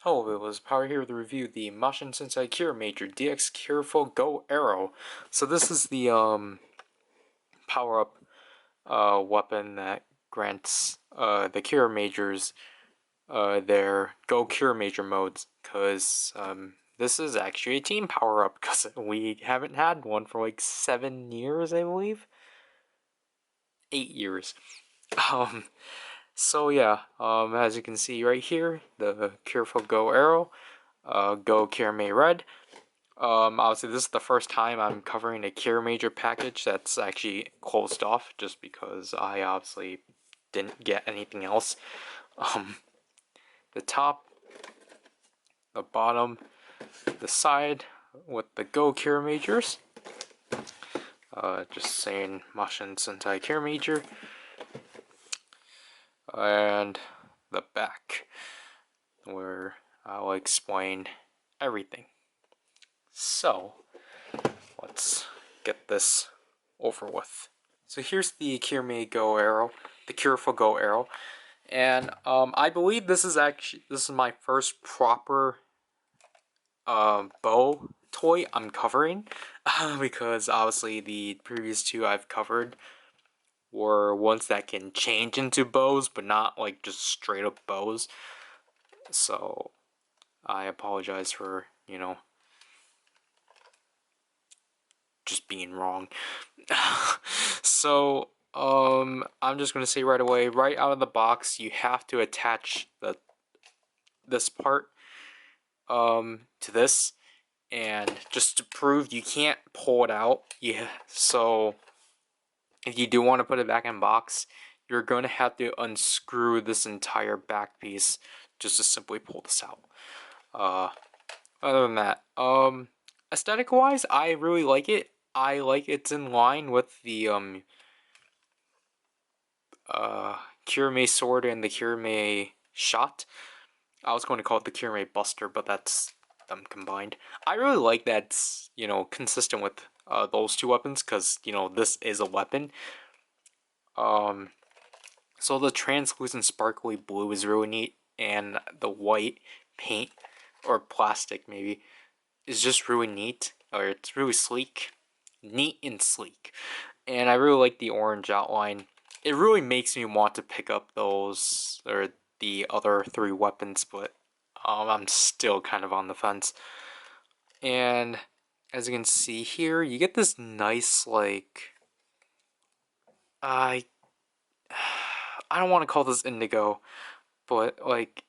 Hello, it was Power here to review the Mashin Sentai Kiramager DX Kiraful Go Arrow. So this is the power-up weapon that grants the Kiramagers their Go Kiramager modes, because this is actually a team power-up, because we haven't had one for like 7 years, I believe? 8 years. So yeah, as you can see right here, the Kiraful Go Arrow, Go Kirame Red. Obviously this is the first time I'm covering a Kiramager package that's actually closed off, just because I obviously didn't get anything else. The top, the bottom, the side with the Go Kiramagers. Just saying Mashin Sentai Kiramager. And the back, where I'll explain everything. So, let's get this over with. So here's the Kirame Go Arrow, the Kiraful Go Arrow, and I believe this is my first proper bow toy I'm covering, because obviously the previous two I've covered were ones that can change into bows, but not like just straight up bows. So I apologize for, just being wrong. So I'm just gonna say right away, right out of the box, you have to attach this part to this, and just to prove you can't pull it out. Yeah, so if you do want to put it back in box, you're going to have to unscrew this entire back piece just to simply pull this out. Other than that, aesthetic wise, I really like it. I like it's in line with the Kirame sword and the Kirame shot. I was going to call it the Kirame Buster, but that's them combined. I really like that it's, consistent with those two weapons, because, this is a weapon. So the translucent sparkly blue is really neat, and the white paint, or plastic maybe, is just really neat, or it's really sleek. Neat and sleek. And I really like the orange outline. It really makes me want to pick up those, or the other 3 weapons, but I'm still kind of on the fence. And as you can see here, you get this nice, like, I don't want to call this indigo, but like,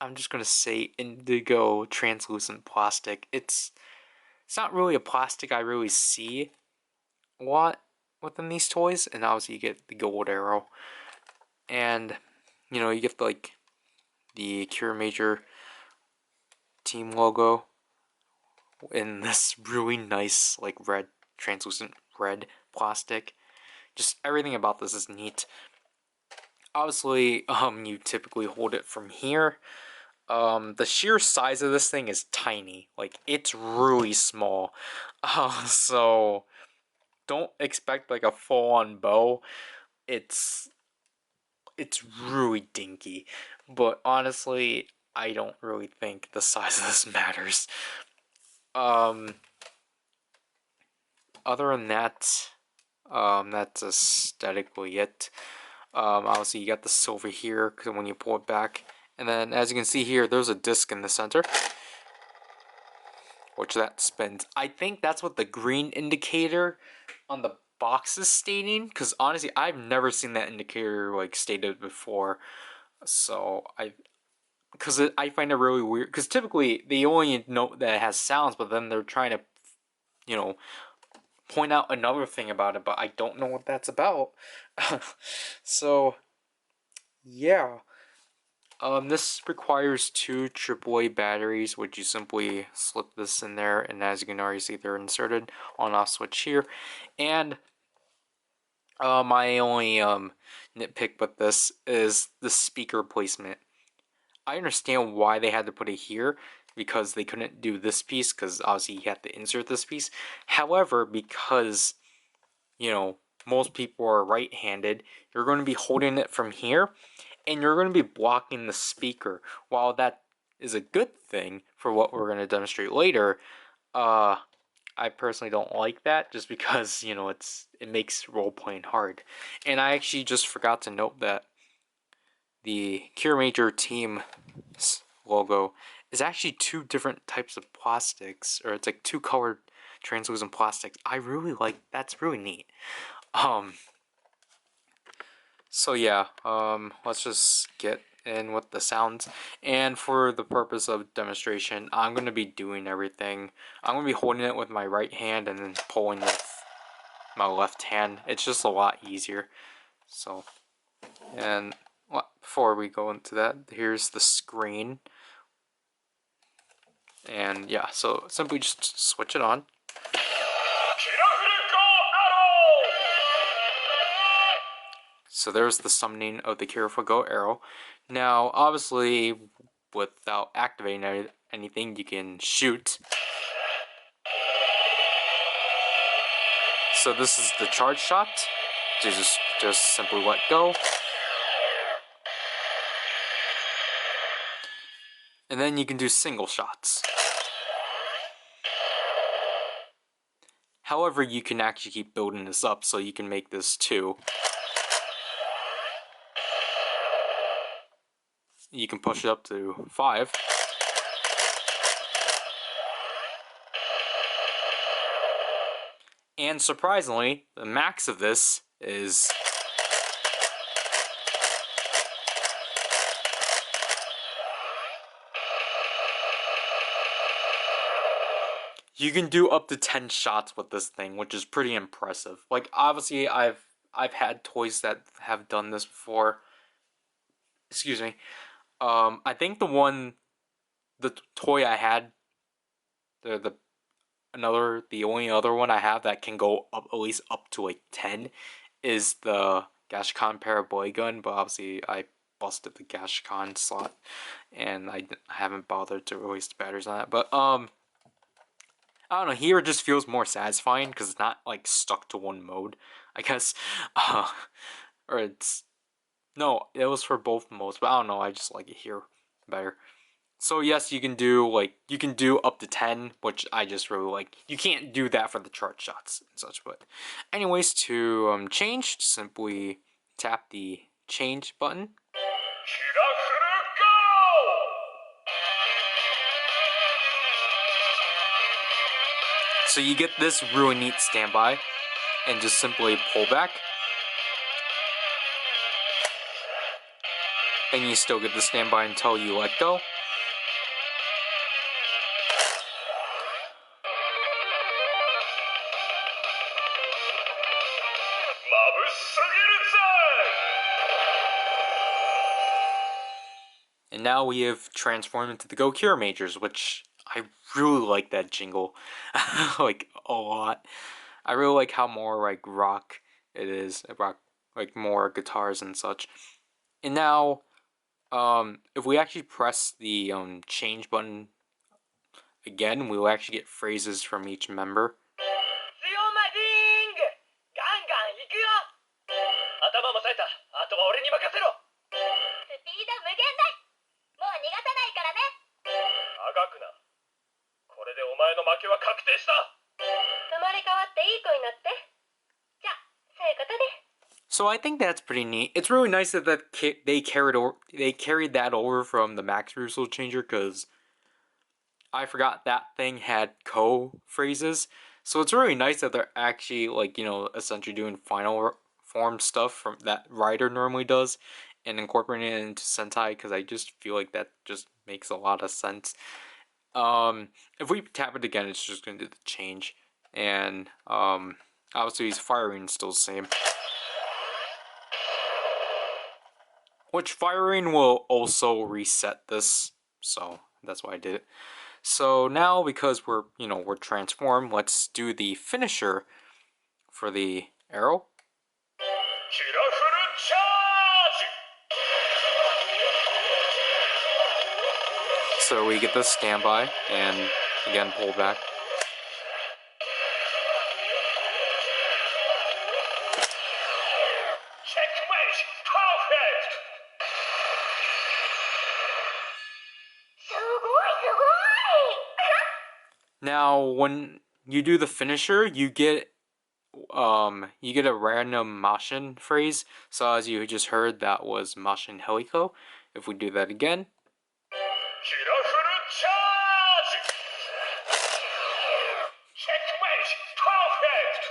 I'm just gonna say indigo translucent plastic. It's not really a plastic I really see a lot within these toys, and obviously you get the gold arrow, and you get like the Kiramager team logo in this really nice, like, red, translucent red plastic. Just everything about this is neat. Obviously, you typically hold it from here. The sheer size of this thing is tiny. Like, it's really small. So don't expect like a full-on bow. It's really dinky. But honestly, I don't really think the size of this matters. Other than that, that's aesthetically it. Obviously, you got the silver here when you pull it back, and then as you can see here, there's a disc in the center, which that spins. I think that's what the green indicator on the box is stating, because honestly, I've never seen that indicator like stated before. So I find it really weird, because typically they only note that it has sounds, but then they're trying to, point out another thing about it, but I don't know what that's about. So yeah. This requires 2 AAA batteries, which you simply slip this in there, and as you can already see, they're inserted on-off switch here. And my only nitpick with this is the speaker placement. I understand why they had to put it here, because they couldn't do this piece, because obviously you have to insert this piece. However, because, most people are right-handed, you're going to be holding it from here, and you're going to be blocking the speaker, while that is a good thing for what we're going to demonstrate later. I personally don't like that just because, you know, it makes role playing hard. And I actually just forgot to note that the Kiramager team logo is actually two different types of plastics, or it's like two colored translucent plastics. I really like that's really neat. So yeah, let's just get in with the sounds. And for the purpose of demonstration, I'm going to be doing everything. I'm going to be holding it with my right hand and then pulling with my left hand. It's just a lot easier. So, and before we go into that, here's the screen. And yeah, so simply just switch it on. So there's the summoning of the Kiraful Go Arrow. Now, obviously, without activating anything, you can shoot. So this is the charge shot. Just simply let go. And then you can do single shots. However, you can actually keep building this up, so you can make this 2. You can push it up to 5. And surprisingly, the max of this is... You can do up to 10 shots with this thing, which is pretty impressive. Like, obviously, I've had toys that have done this before. Excuse me. I think the toy I had, the only other one I have that can go up at least up to like 10 is the Gashcon Paraboy gun, but obviously I busted the Gashcon slot and I haven't bothered to release the batteries on that. But I don't know, here it just feels more satisfying because it's not like stuck to one mode, I guess. Or it's no, it was for both modes, but I don't know, I just like it here better. So yes, you can do up to 10, which I just really like. You can't do that for the charge shots and such, but anyways, to change, simply tap the change button. So you get this really neat standby, and just simply pull back. And you still get the standby until you let go. And now we have transformed into the Go Kiramagers, which I really like that jingle, like a lot. I really like how more like rock it is, like more guitars and such. And now, if we actually press the change button again, we will actually get phrases from each member. So I think that's pretty neat. It's really nice that they carried that over from the Max Russo changer, because I forgot that thing had phrases. So it's really nice that they're actually, like, you know, essentially doing final form stuff from that Rider normally does and incorporating it into Sentai, because I just feel like that just makes a lot of sense. If we tap it again, it's just going to do the change. And obviously his firing is still the same. Which firing will also reset this, so that's why I did it. So now, because we're transformed, let's do the finisher for the arrow. So we get the standby, and again pull back. Now, when you do the finisher, you get a random Mashin phrase. So as you just heard, that was Mashin Heliko. If we do that again. Kiraful charge! Checkmate! Perfect!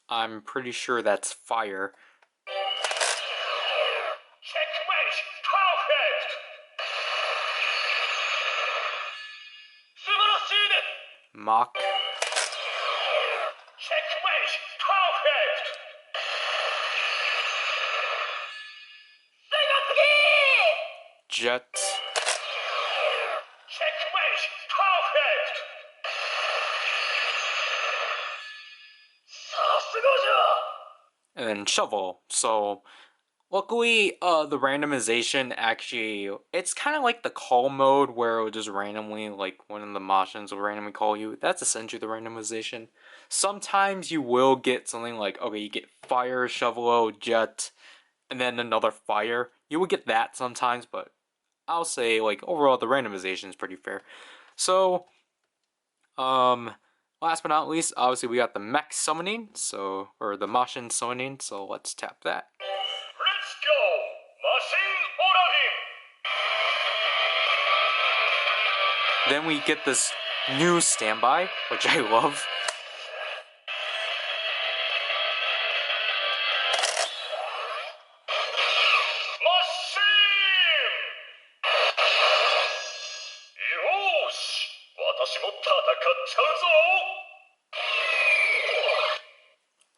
I'm pretty sure that's fire. Checkmate! Perfect! Mach. Checkmate! Perfect! Jet. Checkmate! Perfect! And then shovel. So luckily, the randomization actually, it's kind of like the call mode where it'll just randomly, like one of the Machins will randomly call you. That's essentially the randomization. Sometimes you will get something like, okay, you get fire, shovel, jet, and then another fire. You will get that sometimes, but I'll say like overall the randomization is pretty fair. So, last but not least, obviously we got the Mech Summoning, or the Mashin Summoning. So let's tap that. Let's go! Mashin Summoning! Then we get this new standby, which I love.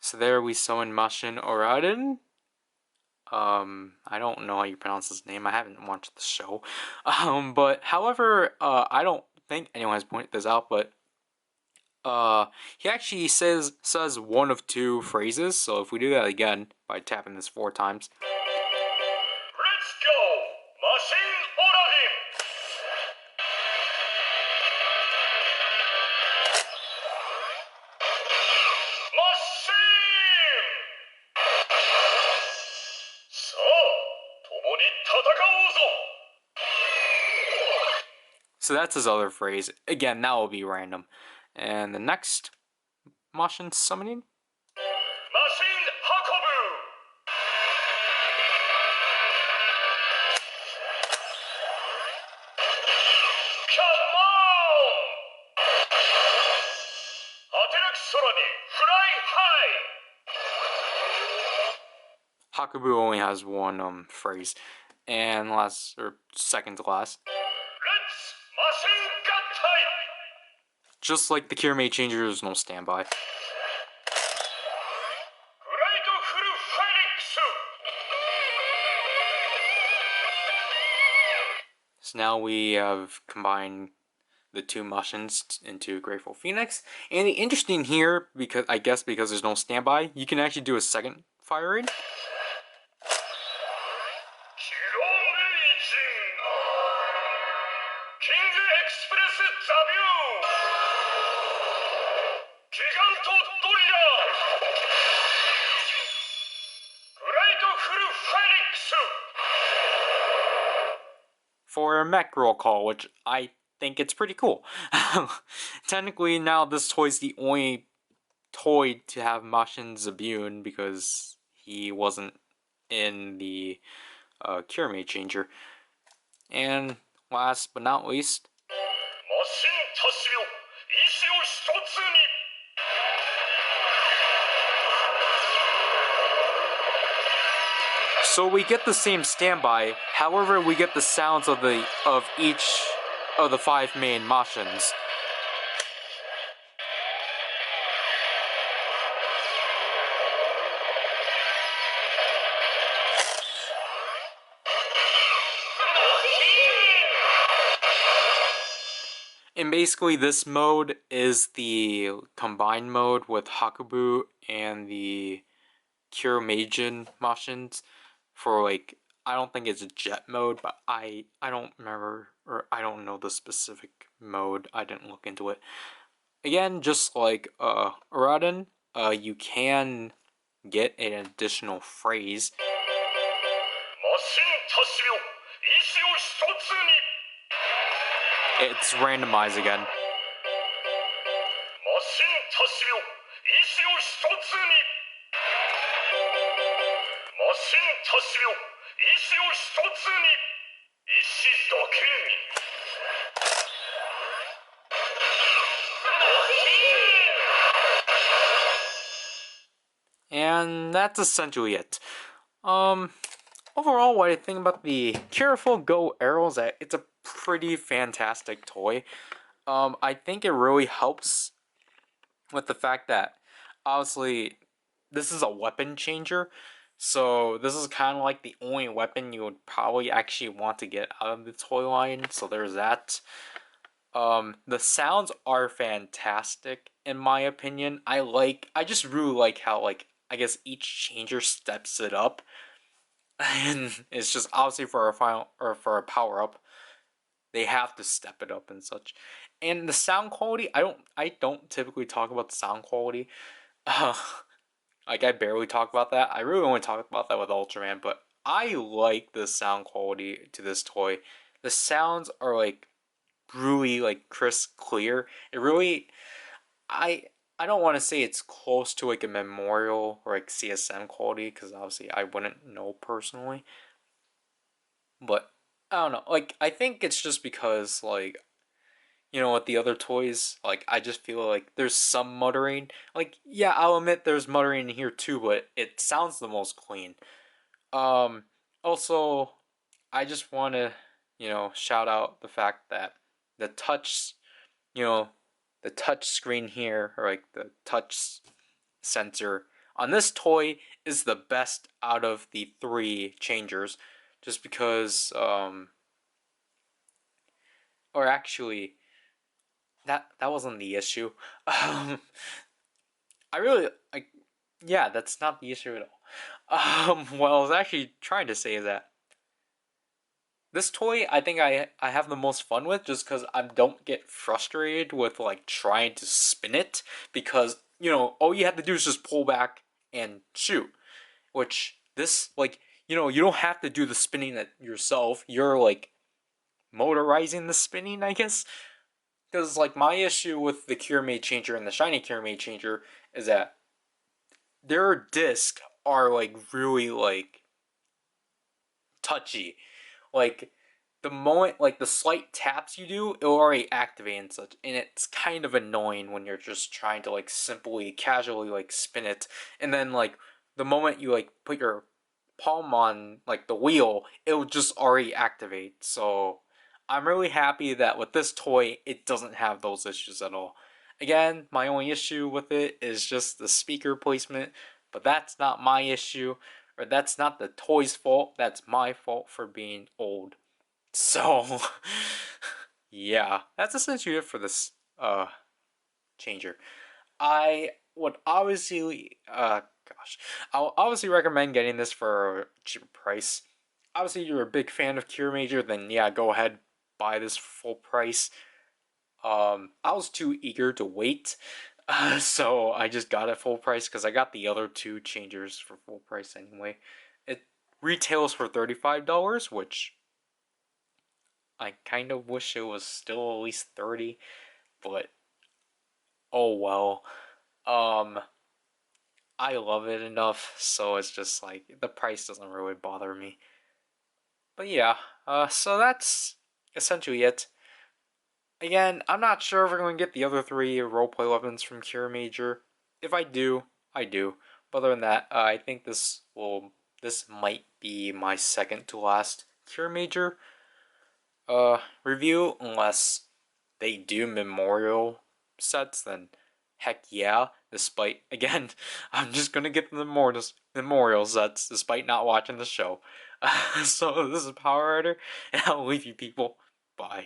So there we summon Mashin Oraden. I don't know how you pronounce his name. I haven't watched the show. But however, I don't think anyone has pointed this out, but he actually says one of two phrases. So if we do that again by tapping this 4 times. Let's go! Mashin Oraden! So that's his other phrase. Again, that will be random. And the next Mashin Summoning. Mashin Hakobu! Come on! Ateraku sora ni fly high! Hakubu only has one phrase. And last, or second to last. Let's Mashin Gattai! Just like the Kiramager changer, there's no standby. Great Full Phoenix! So now we have combined the two Machins into Grateful Phoenix. And the interesting here, because I guess because there's no standby, you can actually do a second fire raid. For a mech roll call, which I think it's pretty cool. Technically, now this toy's the only toy to have Mashin Zabune because he wasn't in the Kiramager changer. And last but not least, so we get the same standby, however we get the sounds of each of the 5 main Machins. And basically this mode is the combined mode with Hakubu and the Kiramager Machins. For like, I don't think it's a jet mode, but I don't remember, or I don't know the specific mode. I didn't look into it. Again, just like Oraden, you can get an additional phrase. 意志を一つに It's randomized again. マシンたちよ意志を一つにマシンたちよ意志を一つに意志だけに And that's essentially it. Overall, what I think about the Kiraful Go Arrow is that it's a pretty fantastic toy. I think it really helps with the fact that obviously this is a weapon changer, so this is kind of like the only weapon you would probably actually want to get out of the toy line. So there's that. The sounds are fantastic in my opinion. I just really like how I guess each changer steps it up, and it's just obviously for a final or for a power up, they have to step it up and such. And the sound quality, I don't typically talk about the sound quality. Like I barely talk about that. I really only talk about that with Ultraman, but I like the sound quality to this toy. The sounds are like really like crisp clear. It really I don't want to say it's close to like a Memorial or like CSM quality because obviously I wouldn't know personally. But I don't know. Like I think it's just because like with the other toys, like I just feel like there's some muttering. Like yeah, I'll admit there's muttering in here too, but it sounds the most clean. Also I just want to, shout out the fact that the touch, you know, the touch screen here, or like the touch sensor on this toy is the best out of the three changers, just because, or actually, that wasn't the issue. I really like, yeah, that's not the issue at all. What I was actually trying to say is that this toy, I think I have the most fun with just because I don't get frustrated with like trying to spin it because all you have to do is just pull back and shoot. Which this like you don't have to do the spinning yourself. You're like motorizing the spinning, I guess. Because like my issue with the Kiramager changer and the shiny Kiramager changer is that their discs are like really like touchy. Like the moment like the slight taps you do, it'll already activate and such, and it's kind of annoying when you're just trying to like simply casually like spin it, and then like the moment you like put your palm on like the wheel, it'll just already activate. So I'm really happy that with this toy it doesn't have those issues at all. Again, my only issue with it is just the speaker placement, but that's not my issue, or that's not the toy's fault, that's my fault for being old. So, yeah, that's essentially it for this changer. I would obviously I'll obviously recommend getting this for a cheaper price. Obviously, you're a big fan of Kiramager, then yeah, go ahead, buy this full price. I was too eager to wait, so I just got it full price because I got the other two changers for full price anyway. It retails for $35, which I kind of wish it was still at least 30, but oh well. Um, I love it enough, so it's just like the price doesn't really bother me. But yeah, so that's essentially it. Again, I'm not sure if we're going to get the other three roleplay weapons from Kiramager. If I do, I do. But other than that, I think this might be my second to last Kiramager review, unless they do memorial sets, then heck yeah. Despite, again, I'm just gonna get the memorial sets despite not watching the show. So this is PowerRider, and I'll leave you people. Bye.